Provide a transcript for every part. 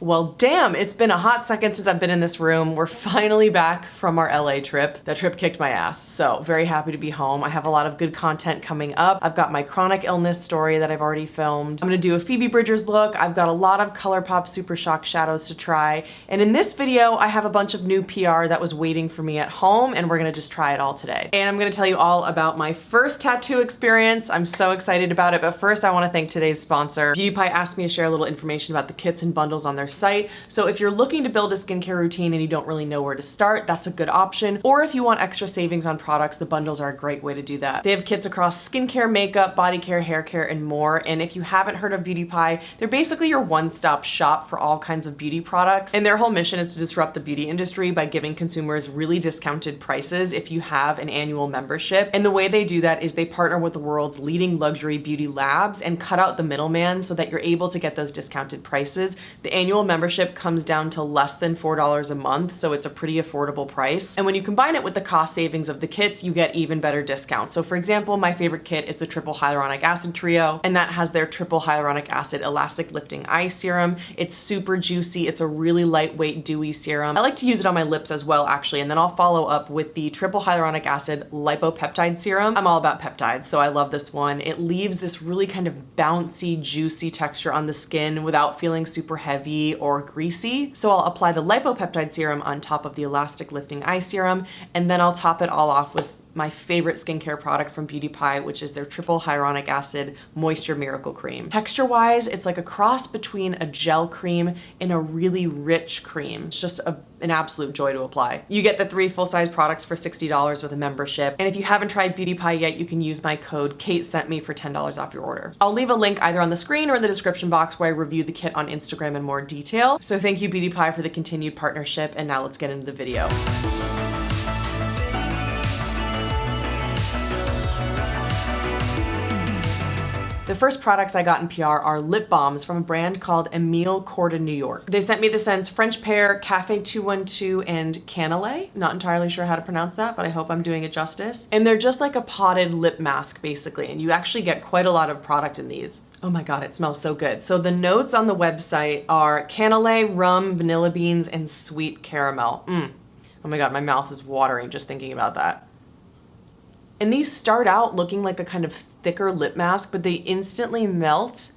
Well, damn, it's been a hot second since I've been in this room. We're finally back from our LA trip. That trip kicked my ass, so very happy to be home. I have a lot of good content coming up. I've got my chronic illness story that I've already filmed. I'm gonna do a Phoebe Bridgers look. I've got a lot of Colourpop Super Shock shadows to try. And in this video, I have a bunch of new PR that was waiting for me at home, and we're gonna just try it all today. And I'm gonna tell you all about my first tattoo experience. I'm so excited about it, but first I wanna thank today's sponsor. Beauty Pie asked me to share a little information about the kits and bundles on their site. So if you're looking to build a skincare routine and you don't really know where to start, that's a good option. Or if you want extra savings on products, the bundles are a great way to do that. They have kits across skincare, makeup, body care, hair care, and more. And if you haven't heard of Beauty Pie, they're basically your one-stop shop for all kinds of beauty products. And their whole mission is to disrupt the beauty industry by giving consumers really discounted prices if you have an annual membership. And the way they do that is they partner with the world's leading luxury beauty labs and cut out the middleman so that you're able to get those discounted prices. The annual membership comes down to less than $4 a month, so it's a pretty affordable price. And when you combine it with the cost savings of the kits, you get even better discounts. So for example, my favorite kit is the Triple Hyaluronic Acid Trio, and that has their Triple Hyaluronic Acid Elastic Lifting Eye Serum. It's super juicy. It's a really lightweight, dewy serum. I like to use it on my lips as well, actually, and then I'll follow up with the Triple Hyaluronic Acid Lipopeptide Serum. I'm all about peptides, so I love this one. It leaves this really kind of bouncy, juicy texture on the skin without feeling super heavy or greasy. So I'll apply the Lipopeptide Serum on top of the Elastic Lifting Eye Serum, and then I'll top it all off with my favorite skincare product from Beauty Pie, which is their Triple Hyaluronic Acid Moisture Miracle Cream. Texture-wise, it's like a cross between a gel cream and a really rich cream. It's just an absolute joy to apply. You get the 3 full-size products for $60 with a membership. And if you haven't tried Beauty Pie yet, you can use my code KATESENTME for $10 off your order. I'll leave a link either on the screen or in the description box where I review the kit on Instagram in more detail. So thank you, Beauty Pie, for the continued partnership, and now let's get into the video. The first products I got in PR are lip balms from a brand called Emile Court in New York. They sent me the scents French Pear, Cafe 212, and Cannelé. Not entirely sure how to pronounce that, but I hope I'm doing it justice. And they're just like a potted lip mask, basically, and you actually get quite a lot of product in these. Oh my God, it smells so good. So the notes on the website are cannelé, rum, vanilla beans, and sweet caramel. Oh my God, my mouth is watering just thinking about that. And these start out looking like a kind of thicker lip mask, but they instantly melt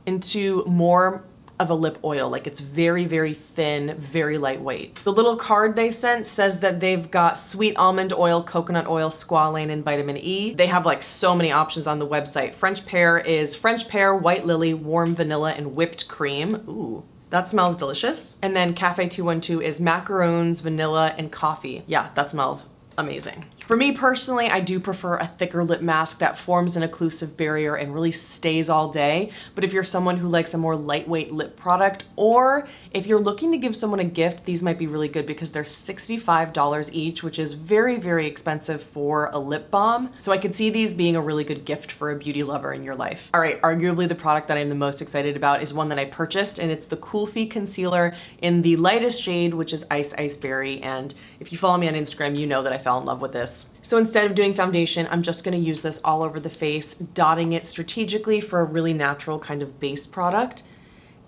into more of a lip oil. Like it's very, very thin, very lightweight. The little card they sent says that they've got sweet almond oil, coconut oil, squalane, and vitamin E. They have like so many options on the website. French Pear is French Pear, white lily, warm vanilla, and whipped cream. Ooh. That smells delicious. And then Cafe 212 is macaroons, vanilla, and coffee. Yeah, that smells amazing. For me personally, I do prefer a thicker lip mask that forms an occlusive barrier and really stays all day. But if you're someone who likes a more lightweight lip product, or if you're looking to give someone a gift, these might be really good because they're $65 each, which is very, very expensive for a lip balm. So I could see these being a really good gift for a beauty lover in your life. All right, arguably the product that I'm the most excited about is one that I purchased, and it's the Coolfy Concealer in the lightest shade, which is Ice Ice Berry. And if you follow me on Instagram, you know that I fell in love with this. So instead of doing foundation, I'm just gonna use this all over the face, dotting it strategically for a really natural kind of base product.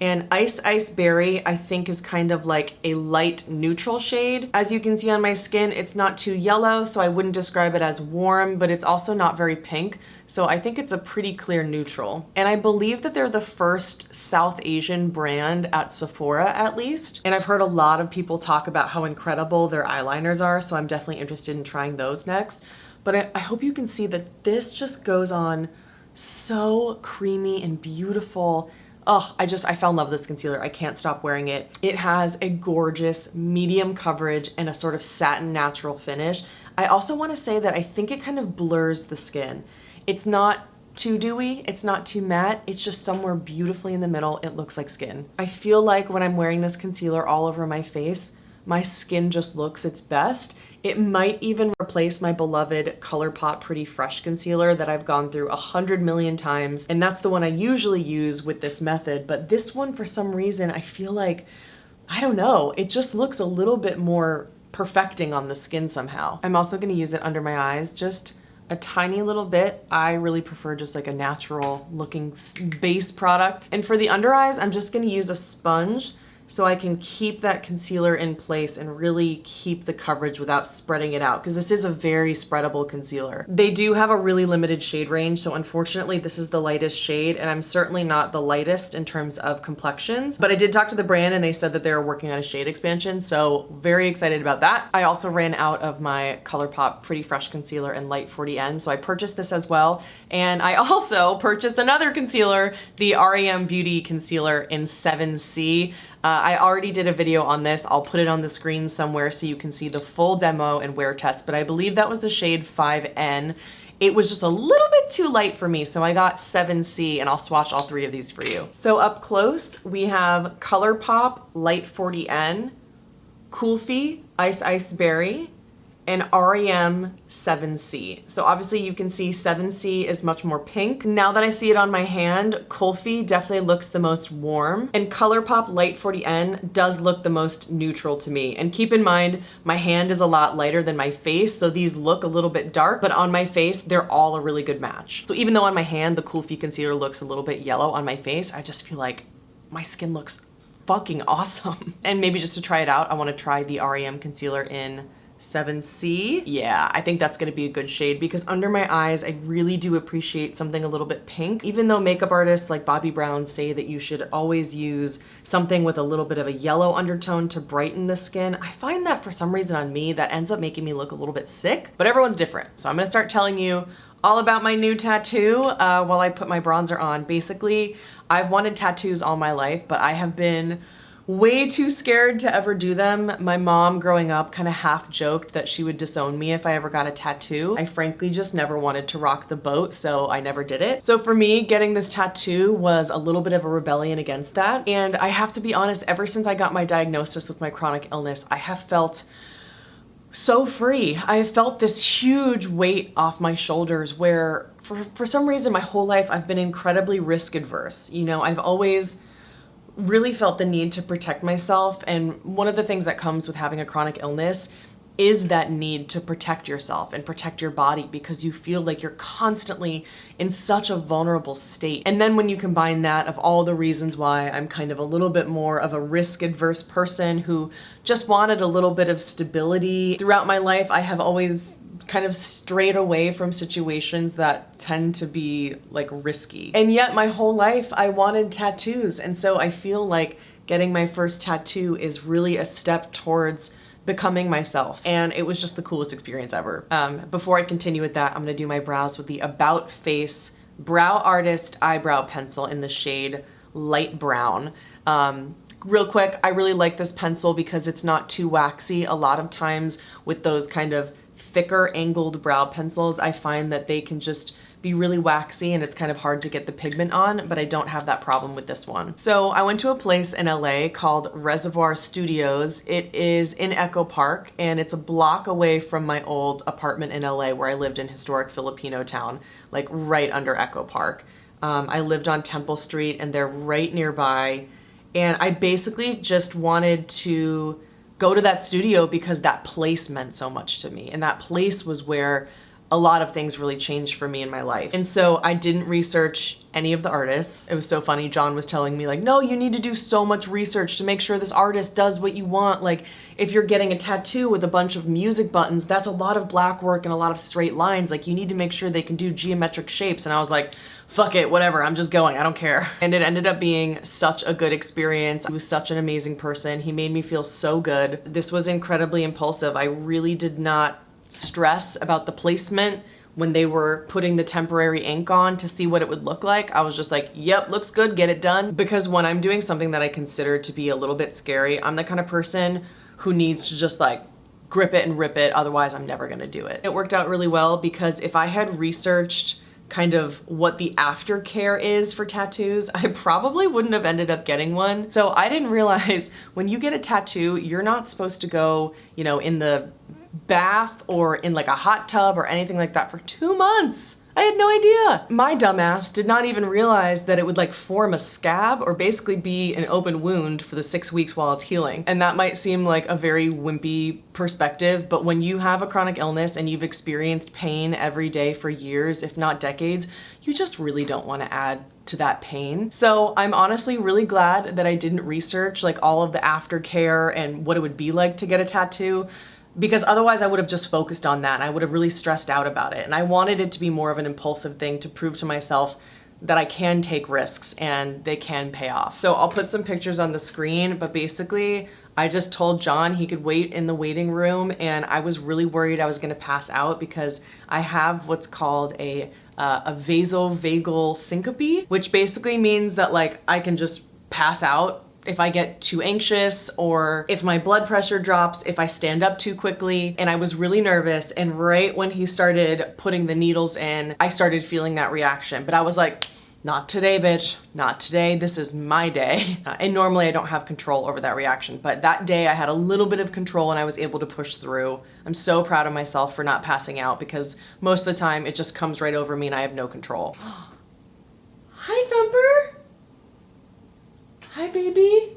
And Ice Ice Berry, I think, is kind of like a light neutral shade. As you can see on my skin, it's not too yellow, so I wouldn't describe it as warm, but it's also not very pink. So I think it's a pretty clear neutral. And I believe that they're the first South Asian brand at Sephora, at least. And I've heard a lot of people talk about how incredible their eyeliners are, so I'm definitely interested in trying those next. But I hope you can see that this just goes on so creamy and beautiful. Oh, I fell in love with this concealer. I can't stop wearing it. It has a gorgeous medium coverage and a sort of satin natural finish. I also want to say that I think it kind of blurs the skin. It's not too dewy, it's not too matte, it's just somewhere beautifully in the middle. It looks like skin. I feel like when I'm wearing this concealer all over my face, my skin just looks its best. It might even replace my beloved Colourpop Pretty Fresh concealer that I've gone through 100 million times, and that's the one I usually use with this method. But this one, for some reason, I feel like, I don't know, it just looks a little bit more perfecting on the skin somehow. I'm also gonna use it under my eyes, just a tiny little bit. I really prefer just like a natural looking base product. And for the under eyes, I'm just gonna use a sponge so I can keep that concealer in place and really keep the coverage without spreading it out, because this is a very spreadable concealer. They do have a really limited shade range, so unfortunately this is the lightest shade, and I'm certainly not the lightest in terms of complexions, but I did talk to the brand and they said that they're working on a shade expansion, so very excited about that. I also ran out of my Colourpop Pretty Fresh Concealer in Light 40N, so I purchased this as well, and I also purchased another concealer, the Rem Beauty Concealer in 7C. I already did a video on this. I'll put it on the screen somewhere so you can see the full demo and wear test, but I believe that was the shade 5N. It was just a little bit too light for me, so I got 7C, and I'll swatch all three of these for you. So up close, we have Colourpop Light 40N, Kulfi Ice Berry, and REM 7C. So obviously you can see 7C is much more pink. Now that I see it on my hand, Kulfi definitely looks the most warm, and Colourpop Light 40N does look the most neutral to me. And keep in mind, my hand is a lot lighter than my face, so these look a little bit dark, but on my face, they're all a really good match. So even though on my hand, the Kulfi concealer looks a little bit yellow, on my face, I just feel like my skin looks fucking awesome. And maybe just to try it out, I wanna try the REM concealer in 7C. Yeah, I think that's gonna be a good shade, because under my eyes, I really do appreciate something a little bit pink. Even though makeup artists like Bobbi Brown say that you should always use something with a little bit of a yellow undertone to brighten the skin, I find that for some reason on me, that ends up making me look a little bit sick, but everyone's different. So I'm gonna start telling you all about my new tattoo while I put my bronzer on. Basically, I've wanted tattoos all my life, but I have been way too scared to ever do them. My mom growing up kind of half joked that she would disown me if I ever got a tattoo. I frankly just never wanted to rock the boat, so I never did it. So for me, getting this tattoo was a little bit of a rebellion against that. And I have to be honest, ever since I got my diagnosis with my chronic illness, I have felt so free. I have felt this huge weight off my shoulders where for some reason my whole life I've been incredibly risk adverse. You know, I've always really felt the need to protect myself, and one of the things that comes with having a chronic illness is that need to protect yourself and protect your body, because you feel like you're constantly in such a vulnerable state. And then when you combine that of all the reasons why I'm kind of a little bit more of a risk-adverse person who just wanted a little bit of stability throughout my life, I have always kind of strayed away from situations that tend to be like risky. And yet my whole life I wanted tattoos, and so I feel like getting my first tattoo is really a step towards becoming myself, and it was just the coolest experience ever. Before I continue with that, I'm gonna do my brows with the About Face Brow Artist Eyebrow Pencil in the shade Light Brown. Real quick, I really like this pencil because it's not too waxy. A lot of times with those kind of thicker angled brow pencils, I find that they can just be really waxy and it's kind of hard to get the pigment on, but I don't have that problem with this one. So I went to a place in LA called Reservoir Studios. It is in Echo Park, and it's a block away from my old apartment in LA where I lived in historic Filipino town, like right under Echo Park. I lived on Temple Street and they're right nearby, and I basically just wanted to go to that studio because that place meant so much to me, and that place was where a lot of things really changed for me in my life. And so I didn't research any of the artists. It was so funny, John was telling me like, no, you need to do so much research to make sure this artist does what you want. Like if you're getting a tattoo with a bunch of music buttons, that's a lot of black work and a lot of straight lines. Like you need to make sure they can do geometric shapes. And I was like, fuck it, whatever, I'm just going, I don't care. And it ended up being such a good experience. He was such an amazing person. He made me feel so good. This was incredibly impulsive. I really did not stress about the placement when they were putting the temporary ink on to see what it would look like. I was just like, yep, looks good, get it done. Because when I'm doing something that I consider to be a little bit scary, I'm the kind of person who needs to just like grip it and rip it, otherwise I'm never gonna do it. It worked out really well because if I had researched kind of what the aftercare is for tattoos, I probably wouldn't have ended up getting one. So I didn't realize when you get a tattoo, you're not supposed to go, you know, in the bath or in like a hot tub or anything like that for 2 months. I had no idea. My dumbass did not even realize that it would like form a scab or basically be an open wound for the 6 weeks while it's healing. And that might seem like a very wimpy perspective, but when you have a chronic illness and you've experienced pain every day for years, if not decades, you just really don't want to add to that pain. So I'm honestly really glad that I didn't research like all of the aftercare and what it would be like to get a tattoo, because otherwise I would have just focused on that and I would have really stressed out about it. And I wanted it to be more of an impulsive thing to prove to myself that I can take risks and they can pay off. So I'll put some pictures on the screen, but basically I just told John he could wait in the waiting room, and I was really worried I was gonna pass out because I have what's called a vasovagal syncope, which basically means that like I can just pass out if I get too anxious or if my blood pressure drops, if I stand up too quickly. And I was really nervous, and right when he started putting the needles in, I started feeling that reaction. But I was like, not today, bitch, not today, this is my day. And normally I don't have control over that reaction, but that day I had a little bit of control and I was able to push through. I'm so proud of myself for not passing out, because most of the time it just comes right over me and I have no control. Hi, Thumper. Hi, baby.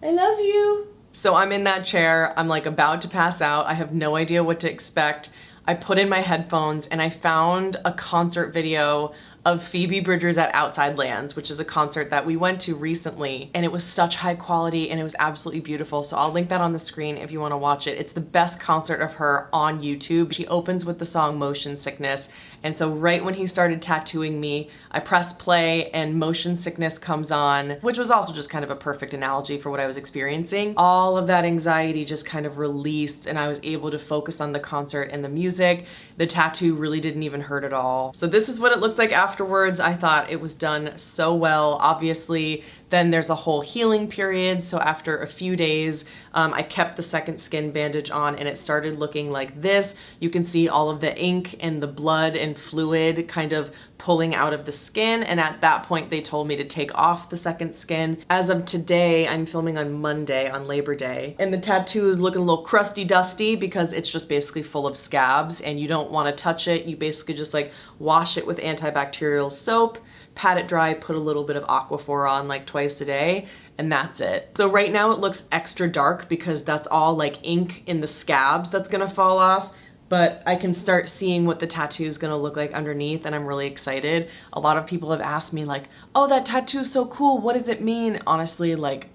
I love you. So I'm in that chair, I'm like about to pass out, I have no idea what to expect. I put in my headphones and I found a concert video of Phoebe Bridgers at Outside Lands, which is a concert that we went to recently, and it was such high quality and it was absolutely beautiful. So I'll link that on the screen if you want to watch it. It's the best concert of her on YouTube. She opens with the song Motion Sickness, and so right when he started tattooing me, I pressed play and Motion Sickness comes on, which was also just kind of a perfect analogy for what I was experiencing. All of that anxiety just kind of released and I was able to focus on the concert and the music. The tattoo really didn't even hurt at all. So this is what it looked like afterwards. I thought it was done so well. Obviously, then there's a whole healing period. So after a few days, I kept the second skin bandage on and it started looking like this. You can see all of the ink and the blood and fluid kind of pulling out of the skin. And at that point, they told me to take off the second skin. As of today, I'm filming on Monday, on Labor Day. And the tattoo is looking a little crusty dusty because it's just basically full of scabs and you don't want to touch it. You basically just like wash it with antibacterial soap, pat it dry, put a little bit of Aquaphor on like twice a day, and that's it. So right now it looks extra dark because that's all like ink in the scabs that's gonna fall off, but I can start seeing what the tattoo is gonna look like underneath and I'm really excited. A lot of people have asked me like, oh, that tattoo is so cool, what does it mean? Honestly, like,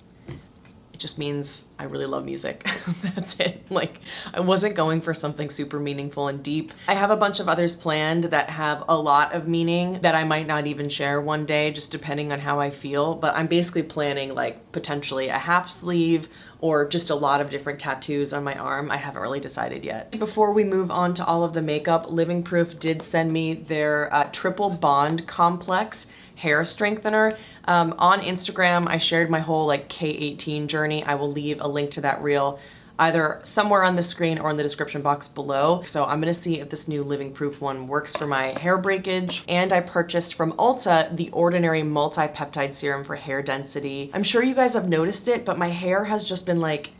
it just means I really love music. That's it. Like, I wasn't going for something super meaningful and deep. I have a bunch of others planned that have a lot of meaning that I might not even share one day, just depending on how I feel. But I'm basically planning like potentially a half sleeve or just a lot of different tattoos on my arm. I haven't really decided yet. Before we move on to all of the makeup, Living Proof did send me their Triple Bond Complex hair strengthener. On Instagram, I shared my whole like K18 journey. I will leave a link to that reel either somewhere on the screen or in the description box below. So I'm gonna see if this new Living Proof one works for my hair breakage. And I purchased from Ulta the Ordinary Multi-Peptide Serum for hair density. I'm sure you guys have noticed it, but my hair has just been like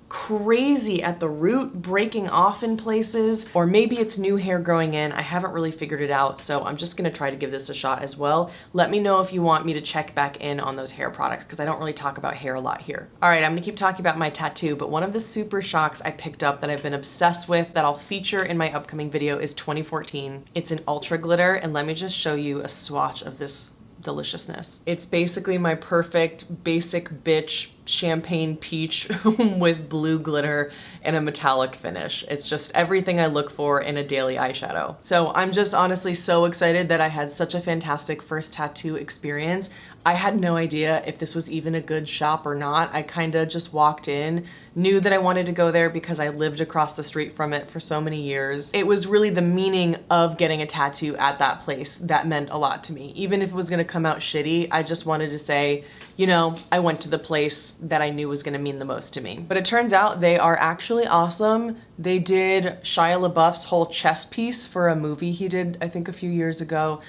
crazy at the root, breaking off in places, or maybe it's new hair growing in. I haven't really figured it out, so I'm just gonna try to give this a shot as well. Let me know if you want me to check back in on those hair products because I don't really talk about hair a lot here. All right, I'm gonna keep talking about my tattoo, but one of the super shocks I picked up that I've been obsessed with that I'll feature in my upcoming video is 2014. It's an ultra glitter, and let me just show you a swatch of this deliciousness. It's basically my perfect basic bitch champagne peach with blue glitter and a metallic finish. It's just everything I look for in a daily eyeshadow. So I'm just honestly so excited that I had such a fantastic first tattoo experience. I had no idea if this was even a good shop or not. I kind of just walked in, knew that I wanted to go there because I lived across the street from it for so many years. It was really the meaning of getting a tattoo at that place that meant a lot to me. Even if it was gonna come out shitty, I just wanted to say, you know, I went to the place that I knew was gonna mean the most to me. But it turns out they are actually awesome. They did Shia LaBeouf's whole chest piece for a movie he did, I think a few years ago.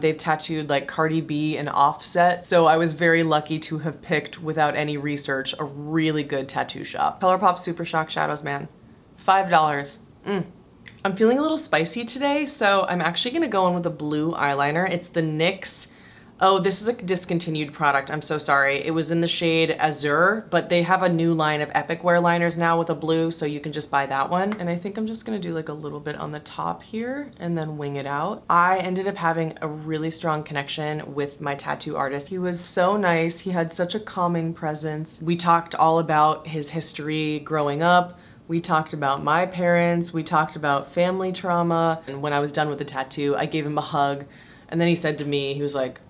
They've tattooed like Cardi B and Offset. So I was very lucky to have picked, without any research, a really good tattoo shop. Colourpop Super Shock Shadows, man. $5. I'm feeling a little spicy today, so I'm actually gonna go in with a blue eyeliner. It's the NYX Oh, this is a discontinued product. I'm so sorry. It was in the shade Azure, but they have a new line of Epic Wear liners now with a blue, so you can just buy that one. And I think I'm just gonna do like a little bit on the top here and then wing it out. I ended up having a really strong connection with my tattoo artist. He was so nice. He had such a calming presence. We talked all about his history growing up. We talked about my parents. We talked about family trauma. And when I was done with the tattoo, I gave him a hug. And then he said to me, he was like,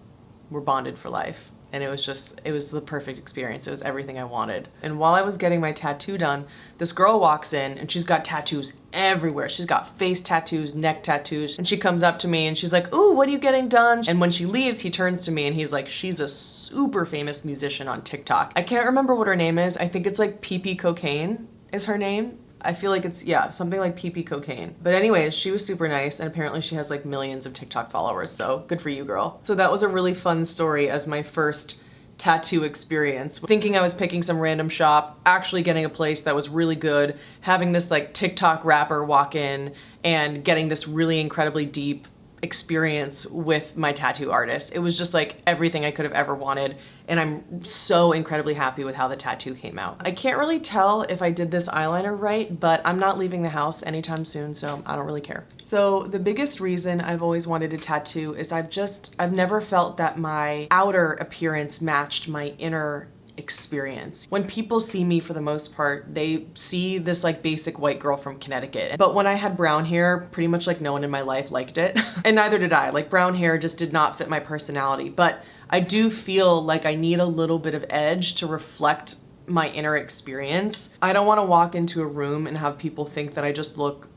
we're bonded for life. And it was the perfect experience. It was everything I wanted. And while I was getting my tattoo done, this girl walks in and she's got tattoos everywhere. She's got face tattoos, neck tattoos. And she comes up to me and she's like, ooh, what are you getting done? And when she leaves, he turns to me and he's like, she's a super famous musician on TikTok. I can't remember what her name is. I think it's like PP Cocaine is her name. I feel like it's, yeah, something like PP Cocaine. But anyways, she was super nice, and apparently she has like millions of TikTok followers, so good for you, girl. So that was a really fun story as my first tattoo experience. Thinking I was picking some random shop, actually getting a place that was really good, having this like TikTok rapper walk in, and getting this really incredibly deep experience with my tattoo artist. It was just like everything I could have ever wanted, and I'm so incredibly happy with how the tattoo came out. I can't really tell if I did this eyeliner right, but I'm not leaving the house anytime soon, so I don't really care. So the biggest reason I've always wanted a tattoo is I've never felt that my outer appearance matched my inner experience. When people see me, for the most part, they see this like basic white girl from Connecticut. But when I had brown hair, pretty much like no one in my life liked it. And neither did I. Like brown hair just did not fit my personality. But I do feel like I need a little bit of edge to reflect my inner experience. I don't want to walk into a room and have people think that I just look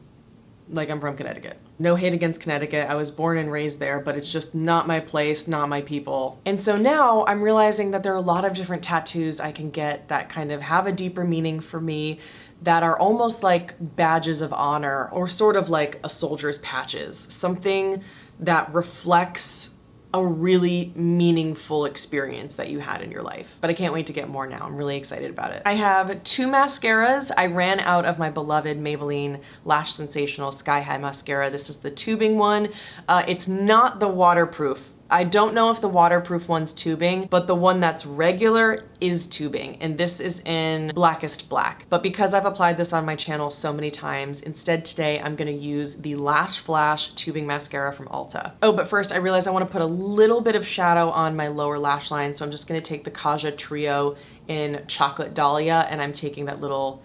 like I'm from Connecticut. No hate against Connecticut, I was born and raised there, but it's just not my place, not my people. And so now I'm realizing that there are a lot of different tattoos I can get that kind of have a deeper meaning for me, that are almost like badges of honor, or sort of like a soldier's patches, something that reflects a really meaningful experience that you had in your life. But I can't wait to get more now. I'm really excited about it. I have 2 mascaras. I ran out of my beloved Maybelline Lash Sensational Sky High Mascara. This is the tubing one. It's not the waterproof. I don't know if the waterproof one's tubing, but the one that's regular is tubing, and this is in Blackest Black. But because I've applied this on my channel so many times, instead today I'm gonna use the Lash Flash tubing mascara from Ulta. Oh, but first I realized I wanna put a little bit of shadow on my lower lash line, so I'm just gonna take the Kaja Trio in Chocolate Dahlia, and I'm taking that little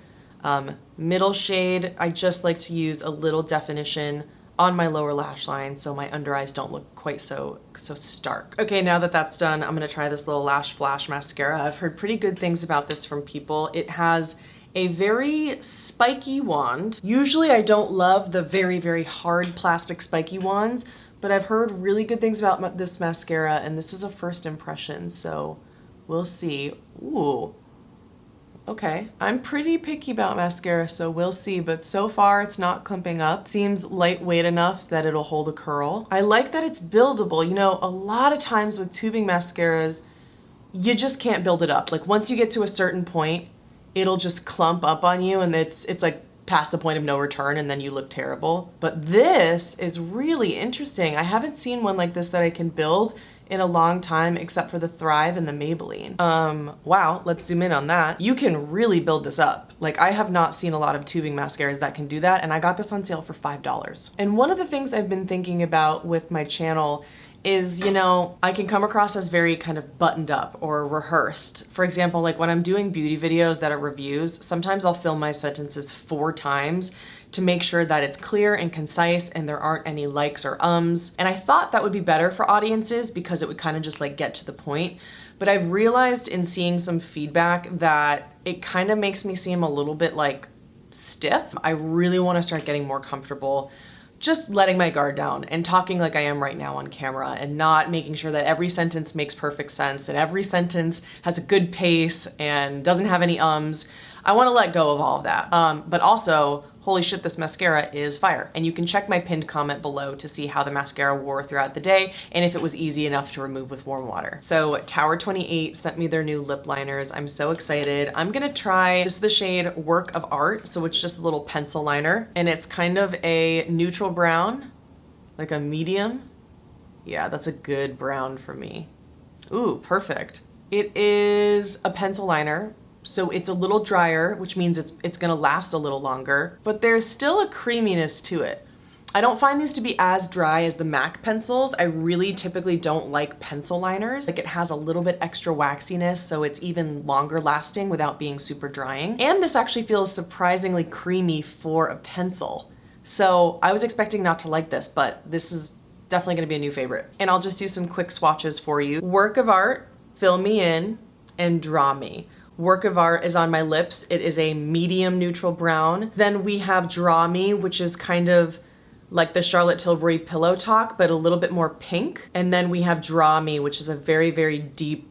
middle shade. I just like to use a little definition on my lower lash line so my under eyes don't look quite so stark. Okay, now that that's done, I'm gonna try this little Lash Flash mascara. I've heard pretty good things about this from people. It has a very spiky wand. Usually I don't love the very, very hard plastic spiky wands, but I've heard really good things about this mascara, and this is a first impression, so we'll see. Ooh. Okay, I'm pretty picky about mascara, so we'll see, but so far it's not clumping up. Seems lightweight enough that it'll hold a curl. I like that it's buildable. You know, a lot of times with tubing mascaras, you just can't build it up. Like once you get to a certain point, it'll just clump up on you, and it's like past the point of no return, and then you look terrible. But this is really interesting. I haven't seen one like this that I can build in a long time, except for the Thrive and the Maybelline. Wow, let's zoom in on that. You can really build this up. Like I have not seen a lot of tubing mascaras that can do that, and I got this on sale for $5. And one of the things I've been thinking about with my channel is, you know, I can come across as very kind of buttoned up or rehearsed. For example, like when I'm doing beauty videos that are reviews, sometimes I'll film my sentences 4 times to make sure that it's clear and concise and there aren't any likes or ums. And I thought that would be better for audiences because it would kind of just like get to the point. But I've realized in seeing some feedback that it kind of makes me seem a little bit like stiff. I really want to start getting more comfortable just letting my guard down and talking like I am right now on camera, and not making sure that every sentence makes perfect sense and every sentence has a good pace and doesn't have any ums. I want to let go of all of that. But also, holy shit, this mascara is fire. And you can check my pinned comment below to see how the mascara wore throughout the day and if it was easy enough to remove with warm water. So Tower 28 sent me their new lip liners. I'm so excited. I'm gonna try, this is the shade Work of Art. So it's just a little pencil liner, and it's kind of a neutral brown, like a medium. Yeah, that's a good brown for me. Ooh, perfect. It is a pencil liner, so it's a little drier, which means it's gonna last a little longer, but there's still a creaminess to it. I don't find these to be as dry as the MAC pencils. I really typically don't like pencil liners. Like, it has a little bit extra waxiness, so it's even longer lasting without being super drying. And this actually feels surprisingly creamy for a pencil. So I was expecting not to like this, but this is definitely gonna be a new favorite. And I'll just do some quick swatches for you. Work of art, fill me in, and draw me. Work of art is on my lips. It is a medium neutral brown. Then we have Draw Me, which is kind of like the Charlotte Tilbury Pillow Talk, but a little bit more pink. And then we have Draw Me, which is a very, very deep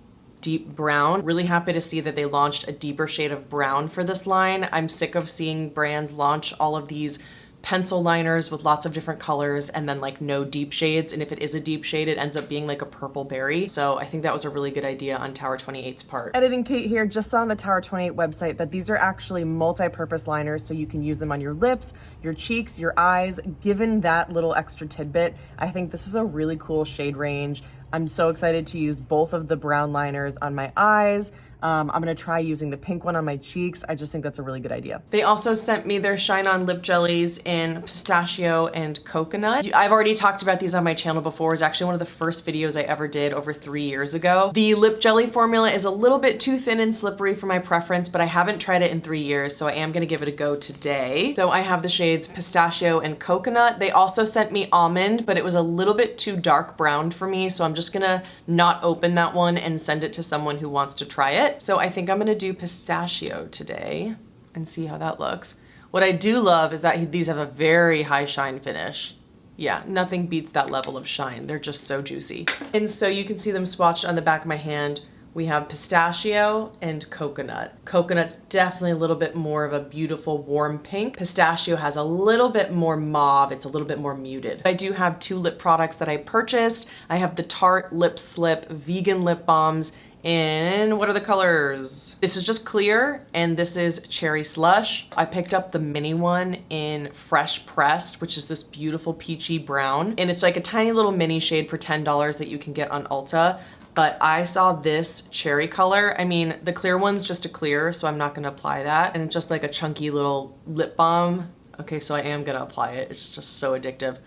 brown. Really happy to see that they launched a deeper shade of brown for this line. I'm sick of seeing brands launch all of these pencil liners with lots of different colors and then like no deep shades, and if it is a deep shade it ends up being like a purple berry. So I think that was a really good idea on Tower 28's part. Editing Kate here. Just saw on the Tower 28 website that these are actually multi-purpose liners, so you can use them on your lips, your cheeks, your eyes. Given that little extra tidbit, I think this is a really cool shade range. I'm so excited to use both of the brown liners on my eyes. I'm gonna try using the pink one on my cheeks. I just think that's a really good idea. They also sent me their Shine On lip jellies in Pistachio and Coconut. I've already talked about these on my channel before. It's actually one of the first videos I ever did over 3 years ago. The lip jelly formula is a little bit too thin and slippery for my preference, but I haven't tried it in 3 years, so I am gonna give it a go today. So I have the shades Pistachio and Coconut. They also sent me Almond, but it was a little bit too dark browned for me, so I'm just gonna not open that one and send it to someone who wants to try it. So I think I'm gonna do Pistachio today and see how that looks. What I do love is that these have a very high shine finish. Yeah, nothing beats that level of shine. They're just so juicy. And so you can see them swatched on the back of my hand. We have Pistachio and Coconut. Coconut's definitely a little bit more of a beautiful warm pink. Pistachio has a little bit more mauve. It's a little bit more muted. I do have 2 lip products that I purchased. I have the Tarte Lip Slip Vegan Lip Balms in, what are the colors? This is just clear, and this is Cherry Slush. I picked up the mini one in Fresh Pressed, which is this beautiful peachy brown. And it's like a tiny little mini shade for $10 that you can get on Ulta. But I saw this cherry color. I mean, the clear one's just a clear, so I'm not gonna apply that. And it's just like a chunky little lip balm. Okay, so I am gonna apply it. It's just so addictive.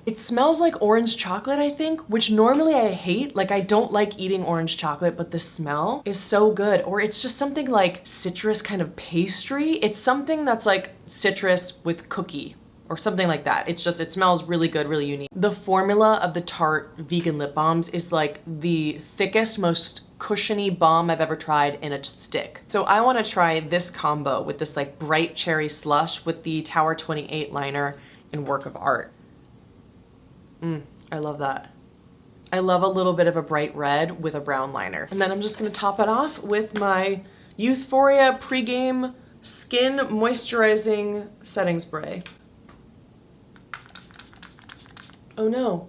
It smells like orange chocolate, I think, which normally I hate. Like, I don't like eating orange chocolate, but the smell is so good. Or it's just something like citrus kind of pastry. It's something that's like citrus with cookie or something like that. It's just, it smells really good, really unique. The formula of the Tarte Vegan Lip Balms is like the thickest, most cushiony balm I've ever tried in a stick. So I wanna try this combo with this like bright cherry slush with the Tower 28 liner in Work of Art. I love that. I love a little bit of a bright red with a brown liner. And then I'm just gonna top it off with my Youthforia Pregame Skin Moisturizing Setting Spray. Oh no.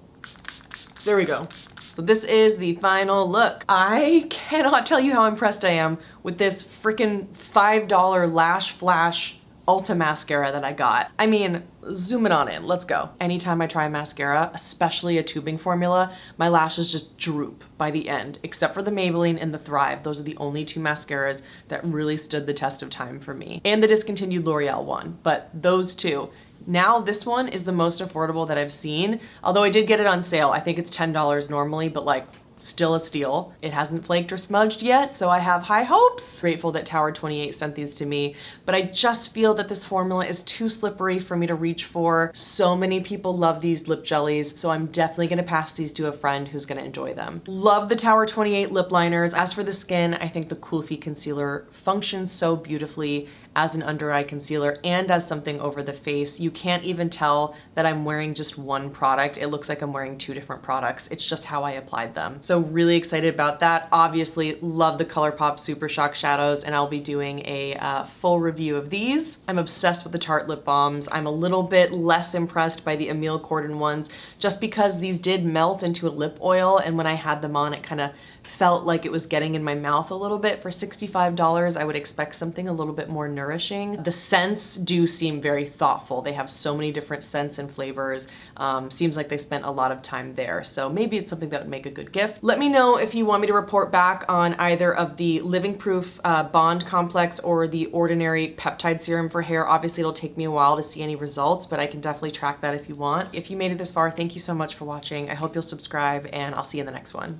There we go. So this is the final look. I cannot tell you how impressed I am with this freaking $5 Lash Flash Ulta mascara that I got. I mean, zoom it on in, let's go. Anytime I try a mascara, especially a tubing formula, my lashes just droop by the end, except for the Maybelline and the Thrive. Those are the only 2 mascaras that really stood the test of time for me. And the discontinued L'Oreal one, but those 2. Now this one is the most affordable that I've seen, although I did get it on sale. I think it's $10 normally, but like, still a steal. It hasn't flaked or smudged yet, so I have high hopes. Grateful that Tower 28 sent these to me, but I just feel that this formula is too slippery for me to reach for. So many people love these lip jellies, so I'm definitely gonna pass these to a friend who's gonna enjoy them. Love the Tower 28 lip liners. As for the skin, I think the Kulfi concealer functions so beautifully as an under eye concealer and as something over the face. You can't even tell that I'm wearing just one product. It looks like I'm wearing 2 different products. It's just how I applied them. So really excited about that. Obviously love the Colourpop Super Shock shadows, and I'll be doing a full review of these. I'm obsessed with the Tarte Lip Balms. I'm a little bit less impressed by the Emile Cordon ones just because these did melt into a lip oil, and when I had them on it kind of felt like it was getting in my mouth a little bit. For $65, I would expect something a little bit more nourishing. The scents do seem very thoughtful. They have so many different scents and flavors. Seems like they spent a lot of time there. So maybe it's something that would make a good gift. Let me know if you want me to report back on either of the Living Proof Bond Complex or the Ordinary Peptide Serum for hair. Obviously, it'll take me a while to see any results, but I can definitely track that if you want. If you made it this far, thank you so much for watching. I hope you'll subscribe, and I'll see you in the next one.